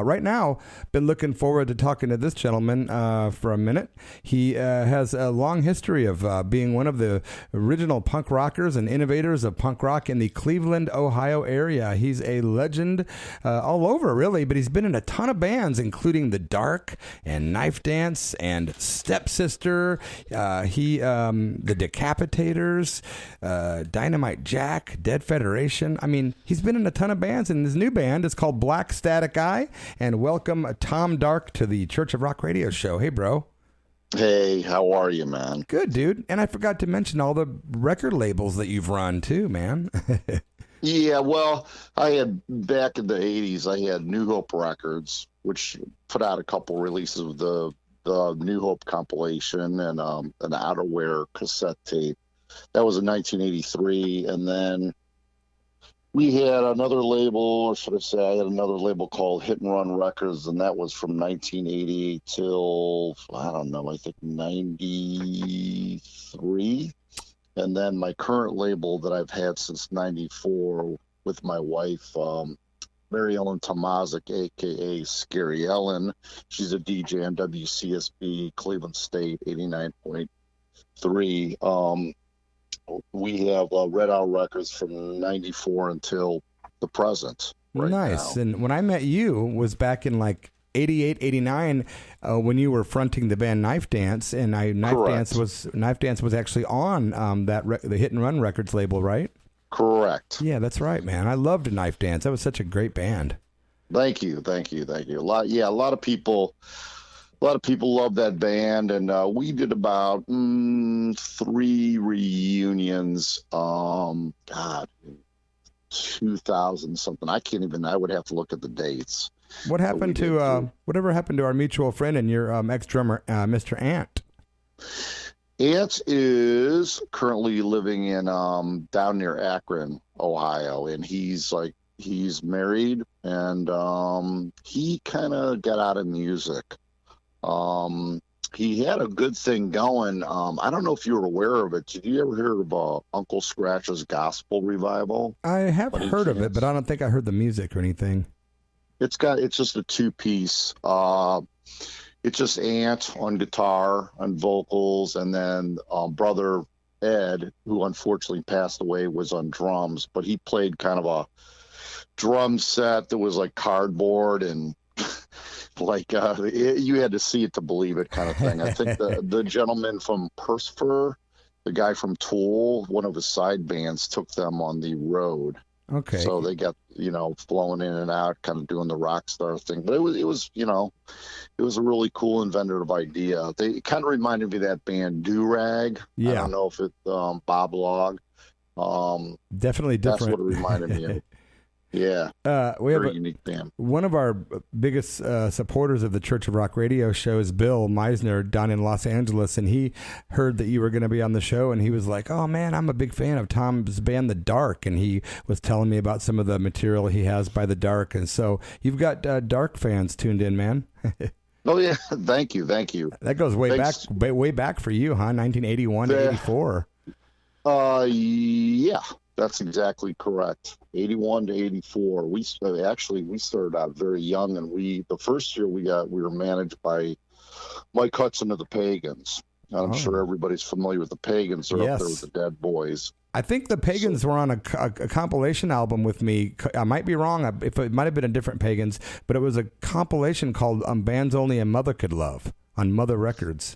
right now, been looking forward to talking to this gentleman for a minute. He has a long history of being one of the original punk rockers and innovators of punk rock in the Cleveland, Ohio area. He's a legend all over, really, but he's been in a ton of bands, including The Dark and Knife Dance and Stepsister. The Decapitators, Dynamite Jack, Dead Federation. I mean, he's been in a ton of bands, and his new band is called Black Static Eye. And welcome Tom Dark to the Church of Rock radio show. Hey, bro. Hey, how are you, man? Good, dude. And I forgot to mention all the record labels that you've run too, man. Yeah, well, I had back in the 80s, I had New Hope Records, which put out a couple releases of the New Hope compilation and an Outerwear cassette tape. That was in 1983. And then we had another label, or should I say, I had another label called Hit and Run Records, and that was from 1980 till, I don't know, I think 93. And then my current label that I've had since 94 with my wife, Mary Ellen Tomazik, a.k.a. Scary Ellen. She's a DJ on WCSB, Cleveland State, 89.3. We have Red Owl Records from 94 until the present. Right Nice. Now. And when I met you was back in like 88, 89, when you were fronting the band Knife Dance, and Knife Dance was actually on the Hit and Run Records label, right? Correct. Yeah, that's right, man. I loved Knife Dance. That was such a great band. Thank you. A lot of people love that band, and we did about 3 reunions. 2000 something. I would have to look at the dates. What happened to whatever happened to our mutual friend and your ex-drummer, Mr. Ant? Ant is currently living in down near Akron, Ohio, and he's married, and he kind of got out of music. He had a good thing going. I don't know if you were aware of it. Did you ever hear of Uncle Scratch's Gospel Revival? I have heard of it, but I don't think I heard the music or anything. It's just a 2-piece. It's just Ant on guitar, on vocals, and then brother Ed, who unfortunately passed away, was on drums. But he played kind of a drum set that was like cardboard and you had to see it to believe it kind of thing. I think the gentleman from Percifer, the guy from Tool, one of his side bands, took them on the road. Okay. So they got, flowing in and out, kind of doing the rock star thing. But it was a really cool inventive idea. They kind of reminded me of that band Do-Rag. Yeah. I don't know if it's Bob Log. Definitely different. That's what it reminded me of. Yeah, we have a unique band. One of our biggest supporters of the Church of Rock radio show is Bill Meisner down in Los Angeles, and he heard that you were going to be on the show, and he was like, oh man, I'm a big fan of Tom's band The Dark, and he was telling me about some of the material he has by The Dark, and so you've got Dark fans tuned in, man. Oh yeah, thank you. That goes way back for you, huh? 1981 to 84. Yeah. That's exactly correct. 81 to 84. We started out very young, and the first year we were managed by Mike Hudson of the Pagans. I'm sure everybody's familiar with the Pagans. They're up there with the Dead Boys. I think the Pagans were on a compilation album with me. I might be wrong. If it might have been a different Pagans, but it was a compilation called Bands Only a Mother Could Love on Mother Records.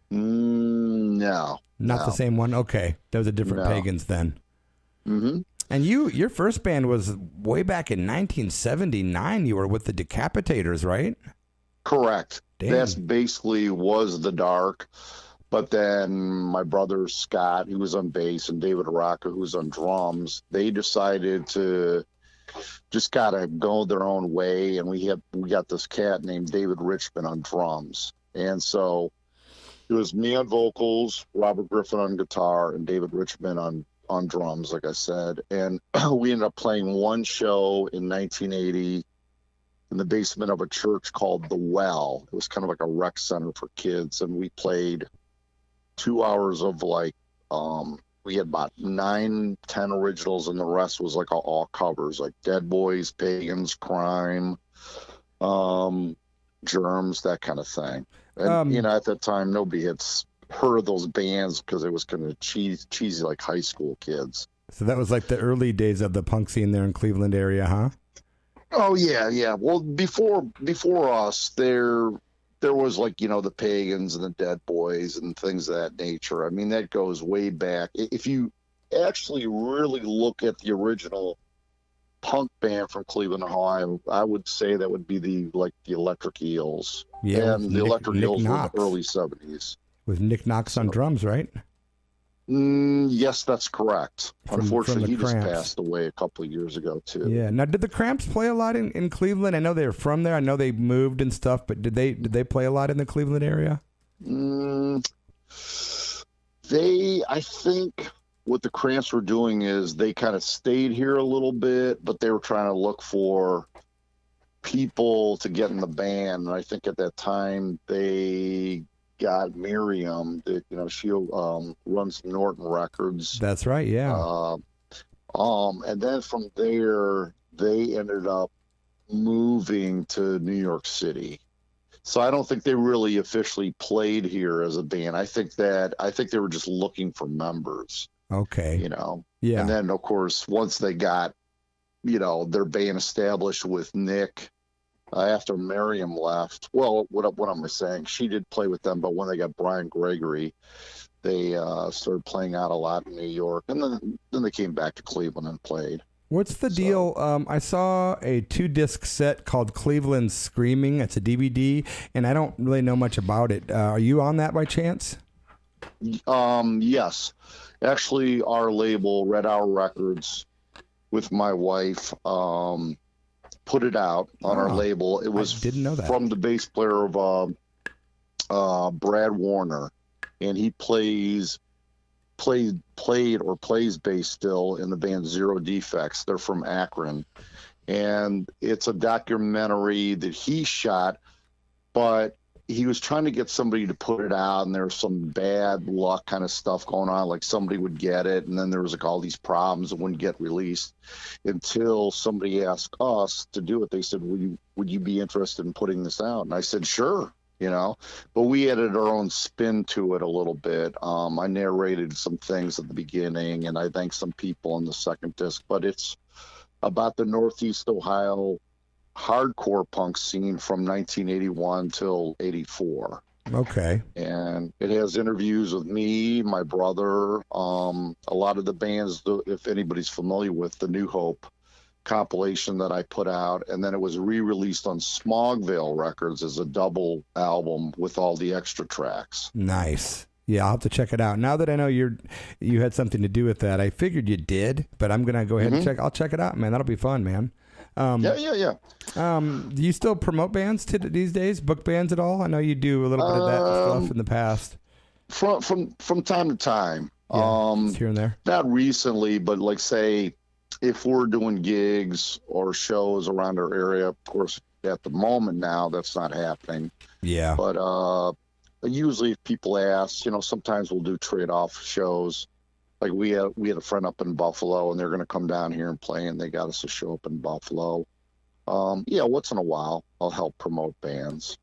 No. Not the same one? Okay. That was a different Pagans then. Mm-hmm. And your first band was way back in 1979. You were with the Decapitators, right? Correct. Damn. That's basically was The Dark. But then my brother Scott, who was on bass, and David Araka, who was on drums, they decided to just gotta go their own way. And we got this cat named David Richmond on drums. And so it was me on vocals, Robert Griffin on guitar, and David Richmond on drums, like I said. And we ended up playing one show in 1980 in the basement of a church called The Well. It was kind of like a rec center for kids, and we played 2 hours of we had about 9-10 originals, and the rest was like all covers, like Dead Boys, Pagans, Crime, Germs, that kind of thing. And you know, at that time, nobody had heard of those bands because it was kind of cheesy, like high school kids. So that was like the early days of the punk scene there in Cleveland area, huh? Oh yeah, yeah. Well, before us, there was, like, you know, the Pagans and the Dead Boys and things of that nature. I mean, that goes way back. If you actually really look at the original punk band from Cleveland, Ohio, I would say that would be the Electric Eels. Yeah, And the Electric Nick Eels were in Knox. the early 70s. With Nick Knox on drums, right? Yes, that's correct. Unfortunately, from he the just Cramps. passed away a couple of years ago too. Yeah. Now, did the Cramps play a lot in Cleveland? I know they were from there. I know they moved and stuff, but did they play a lot in the Cleveland area? I think what the Cramps were doing is they kind of stayed here a little bit, but they were trying to look for people to get in the band. And I think at that time they got Miriam, that, you know, she runs Norton Records. That's right. Yeah. And then from there they ended up moving to New York City. So I don't think they really officially played here as a band. I think they were just looking for members. Okay. You know. Yeah. And then of course once they got, you know, their band established with Nick, after Miriam left, well, what am I saying? She did play with them, but when they got Brian Gregory, they started playing out a lot in New York, and then they came back to Cleveland and played. What's the deal? I saw a 2-disc set called Cleveland Screaming. It's a DVD, and I don't really know much about it. Are you on that by chance? Yes. Actually, our label, Red Hour Records, with my wife, put it out on our label. It was didn't know that. From the bass player of Brad Warner, and he played or plays bass still in the band Zero Defects. They're from Akron, and it's a documentary that he shot, but he was trying to get somebody to put it out, and there was some bad luck kind of stuff going on. Like somebody would get it, and then there was like all these problems that wouldn't get released until somebody asked us to do it. They said, would you be interested in putting this out? And I said, sure, you know, but we added our own spin to it a little bit. I narrated some things at the beginning, and I thanked some people on the second disc, but it's about the Northeast Ohio hardcore punk scene from 1981 till 84. Okay. And it has interviews with me, my brother, a lot of the bands, if anybody's familiar with the New Hope compilation that I put out, and then it was re-released on Smogville Records as a double album with all the extra tracks. Nice. Yeah, I'll have to check it out. Now that I know you had something to do with that, I figured you did, but I'm gonna go ahead and I'll check it out, man. That'll be fun, man. Yeah. Do you still promote bands these days? Book bands at all? I know you do a little bit of that stuff in the past. From time to time. Here and there. Not recently, but like say if we're doing gigs or shows around our area, of course at the moment now that's not happening. Yeah. But usually if people ask, you know, sometimes we'll do trade-off shows. Like we had a friend up in Buffalo, and they're going to come down here and play, and they got us a show up in Buffalo. Once in a while, I'll help promote bands.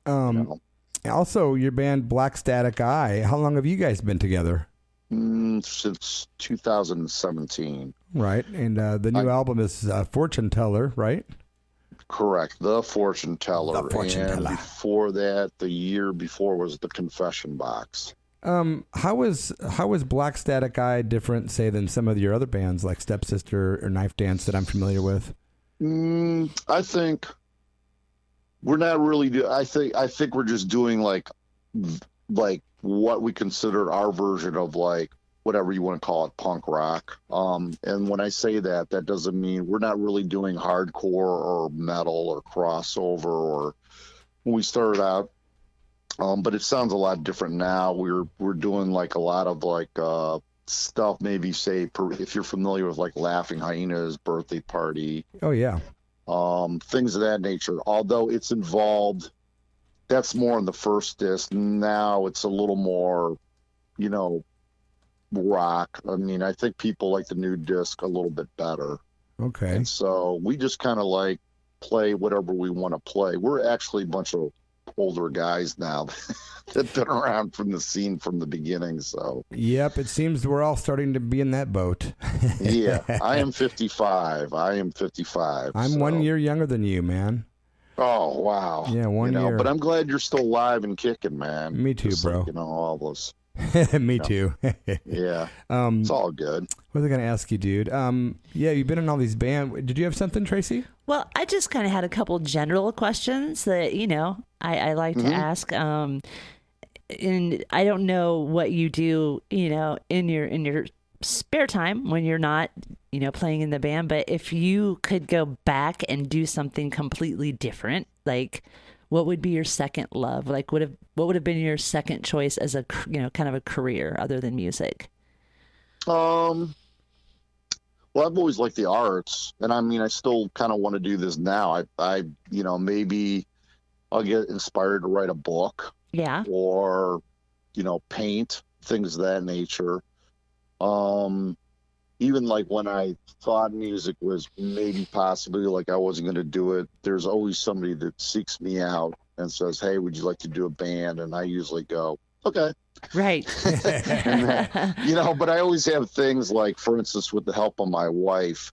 Also, your band Black Static Eye. How long have you guys been together? Since 2017. Right, and the new album is Fortune Teller, right? Correct, The Fortune Teller. The Fortune and Teller. Before that, the year before was The Confession Box. How is Black Static Eye different, say, than some of your other bands like Stepsister or Knife Dance that I'm familiar with? I think we're not really. I think we're just doing like what we consider our version of like whatever you want to call it, punk rock. And when I say that, that doesn't mean we're not really doing hardcore or metal or crossover or when we started out. But it sounds a lot different now. We're doing like a lot of like stuff. Maybe say if you're familiar with like Laughing Hyena's Birthday Party. Oh yeah. Things of that nature. Although it's involved, that's more in the first disc. Now it's a little more, you know, rock. I mean, I think people like the new disc a little bit better. Okay. And so we just kind of like play whatever we want to play. We're actually a bunch of older guys now that've been around from the scene from the beginning. So yep, it seems we're all starting to be in that boat. yeah, I am 55. I'm 1 year younger than you, man. Oh wow. Yeah, 1 year. But I'm glad you're still alive and kicking, man. Me too, just bro. Like, all this. Me too. Yeah. It's all good. What was I going to ask you, dude? Yeah, you've been in all these bands. Did you have something, Tracy? Well, I just kind of had a couple general questions that, I like to ask. And I don't know what you do, in your spare time when you're not, playing in the band. But if you could go back and do something completely different, like what would be your second love? Like what would have been your second choice as a, kind of a career other than music? Well, I've always liked the arts, and I still kind of want to do this now. I maybe I'll get inspired to write a book. Yeah. Or, paint, things of that nature. Even like when I thought music was maybe possibly like I wasn't going to do it, there's always somebody that seeks me out and says, hey, would you like to do a band? And I usually go, okay. Right. And then, but I always have things like, for instance, with the help of my wife,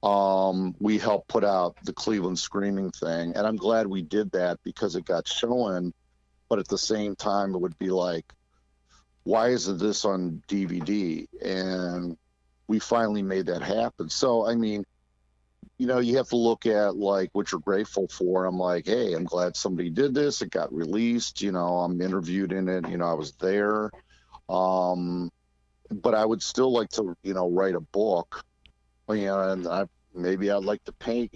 we helped put out the Cleveland Screaming thing. And I'm glad we did that because it got shown. But at the same time, it would be like, why isn't this on DVD? And we finally made that happen. So, you have to look at like what you're grateful for. I'm like, hey, I'm glad somebody did this. It got released. I'm interviewed in it. I was there. But I would still like to, write a book. And maybe I'd like to paint.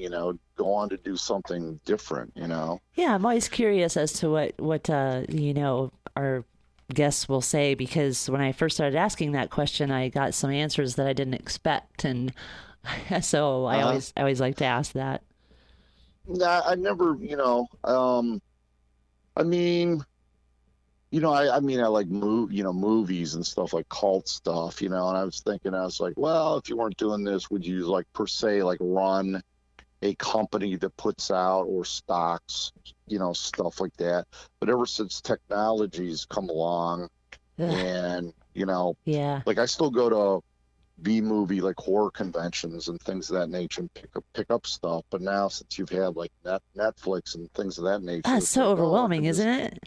Go on to do something different. Yeah, I'm always curious as to what our guests will say, because when I first started asking that question, I got some answers that I didn't expect, and so I always like to ask that. Nah, I never, I like movies and stuff, like cult stuff, and I was like, well, if you weren't doing this, would you like per se like run a company that puts out or stocks, stuff like that? But ever since technology's come along, and yeah, like I still go to B-movie like horror conventions and things of that nature and pick up stuff. But now since you've had like Netflix and things of that nature, that's so overwhelming, isn't it?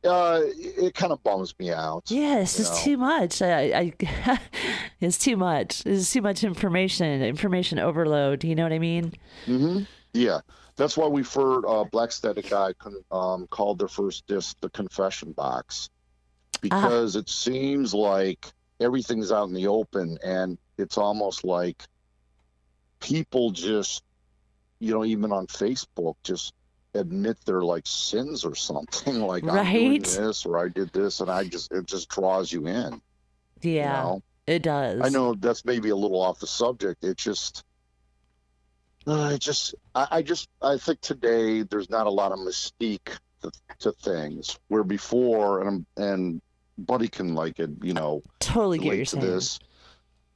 It kind of bums me out. Yeah, it's just too much. It's too much. It's too much information overload. You know what I mean? Mm-hmm. Yeah, that's why we've heard Black Static Eye called their first disc the Confession Box, because it seems like everything's out in the open, and it's almost like people just, even on Facebook, just admit their like sins or something, like right? I'm doing this or I did this, and it just draws you in. Yeah, it does. I know that's maybe a little off the subject. It just I think today there's not a lot of mystique to things, where before, and Buddy can like it, totally get what you're saying. This.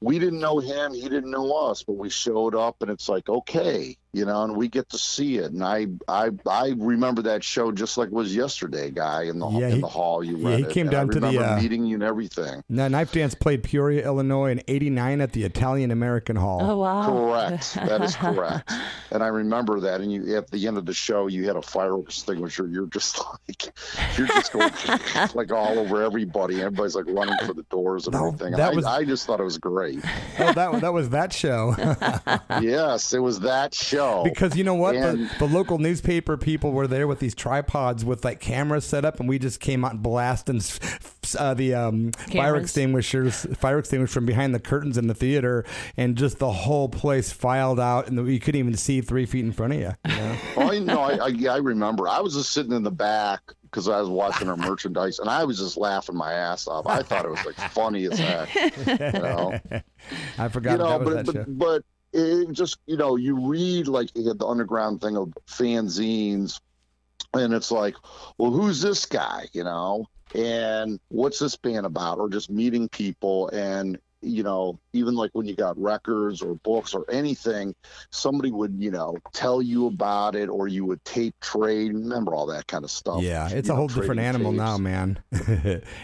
We didn't know him, he didn't know us, but we showed up, and it's like, okay, and we get to see it. And I remember that show just like it was yesterday, guy, in the hall. You read he came down to the meeting you and everything. No, Knife Dance played Peoria, Illinois in '89 at the Italian American Hall. Oh wow! Correct, that is correct. And I remember that. And you, at the end of the show, you had a fire extinguisher. You're just going like all over everybody. Everybody's like running for the doors and everything. I just thought it was great. Oh, that was that show. Yes, it was that show. Because you know what, the local newspaper people were there with these tripods with like cameras set up, and we just came out blasting the fire extinguisher from behind the curtains in the theater, and just the whole place filed out, and you couldn't even see 3 feet in front of you. I remember. I was just sitting in the back because I was watching our merchandise, and I was just laughing my ass off. I thought it was like funny as heck. I forgot that was that show. But it just, you read like the underground thing of fanzines, and it's like, well, who's this guy, and what's this band about? Or just meeting people, and even like when you got records or books or anything, somebody would, tell you about it, or you would tape trade. Remember all that kind of stuff. Yeah, it's a whole different animal now, man.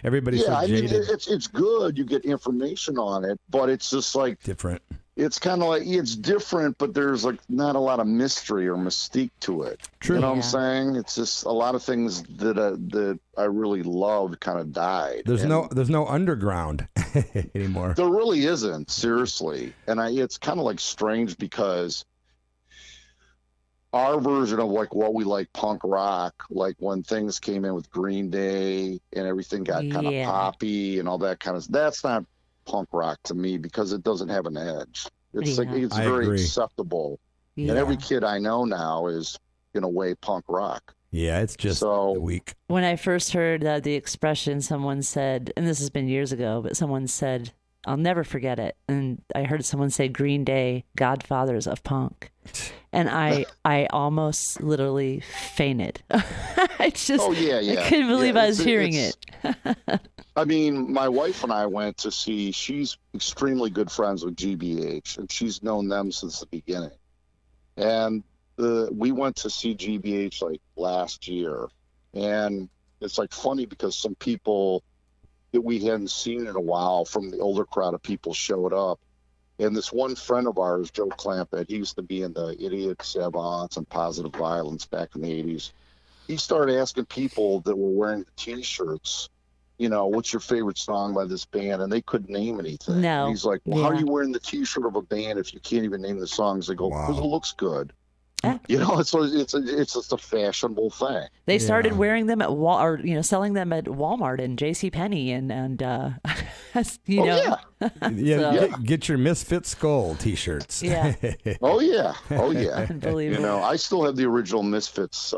Everybody's so jaded. It's good. You get information on it, but it's just like different. It's kind of like, it's different, but there's like not a lot of mystery or mystique to it. True. You know what I'm saying? It's just a lot of things that I really loved kind of died. There's no underground anymore. There really isn't, seriously. And it's kind of like strange, because our version of like what we like punk rock, like when things came in with Green Day and everything got kind of poppy and all that kind of, that's not punk rock to me, because it doesn't have an edge. It's like, it's very acceptable. Yeah. And every kid I know now is in a way punk rock. Yeah, it's just weak. When I first heard the expression, someone said, and this has been years ago, but someone said, I'll never forget it. And I heard someone say, Green Day, godfathers of punk. And I almost literally fainted. I just, I couldn't believe I was hearing it. I mean, my wife and I went to see, she's extremely good friends with GBH, and she's known them since the beginning. And we went to see GBH like last year. And it's like funny, because some people that we hadn't seen in a while from the older crowd of people showed up. And this one friend of ours, Joe Clampett, he used to be in the Idiot Savants and Positive Violence back in the 80s. He started asking people that were wearing the T-shirts, what's your favorite song by this band? And they couldn't name anything. No. And he's like, well, how are you wearing the T-shirt of a band if you can't even name the songs? They go, because it looks good. It's just a fashionable thing. They started wearing them at selling them at Walmart and JCPenney Get your Misfit Skull T-shirts. Yeah. Oh yeah. Unbelievable. I still have the original Misfits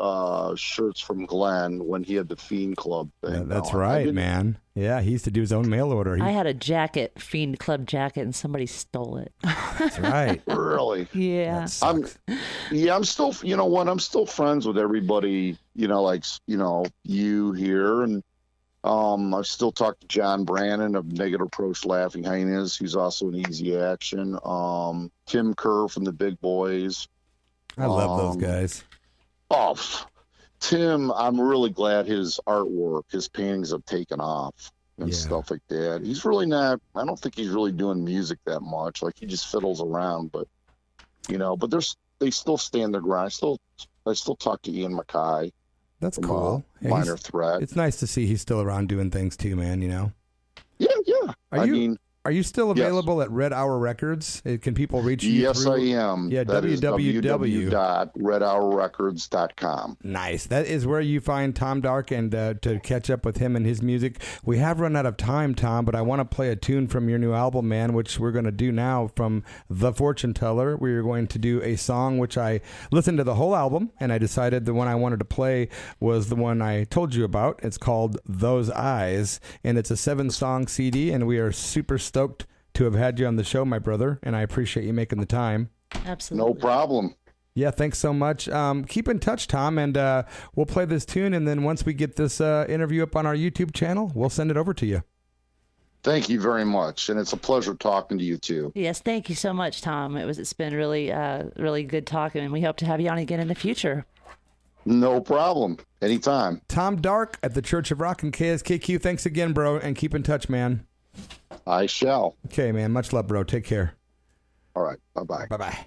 shirts from Glenn when he had the Fiend Club thing. That's right, man. Yeah, he used to do his own mail order. I had a jacket, Fiend Club jacket, and somebody stole it. That's right. Really? Yeah. I'm still, I'm still friends with everybody, you here. And I still talk to John Brannon of Negative Approach Laughing Hyenas. He's also in Easy Action. Tim Kerr from the Big Boys. I love those guys. Oh, Tim, I'm really glad his artwork, his paintings have taken off and stuff like that. He's really not, I don't think he's really doing music that much. Like, he just fiddles around, but they still stand their ground. I still talk to Ian Mackay. That's cool. Minor Threat. It's nice to see he's still around doing things too, man, Yeah. Are you still available at Red Hour Records? Can people reach you? Yes, I am. Yeah, www.redhourrecords.com. Nice. That is where you find Tom Dark, and to catch up with him and his music. We have run out of time, Tom, but I want to play a tune from your new album, man, which we're going to do now from The Fortune Teller. We're going to do a song which I listened to the whole album, and I decided the one I wanted to play was the one I told you about. It's called Those Eyes, and it's a 7-song CD, and we are super stoked to have had you on the show, my brother, and I appreciate you making the time. Absolutely. No problem. Yeah, thanks so much. Keep in touch, Tom, and we'll play this tune, and then once we get this interview up on our YouTube channel, we'll send it over to you. Thank you very much, and it's a pleasure talking to you too. Yes, thank you so much, Tom. It's been really really good talking, and we hope to have you on again in the future. No problem. Anytime. Tom Dark at the Church of Rock and KSKQ. Thanks again, bro, and keep in touch, man. I shall. Okay, man. Much love, bro. Take care. All right. Bye-bye. Bye-bye.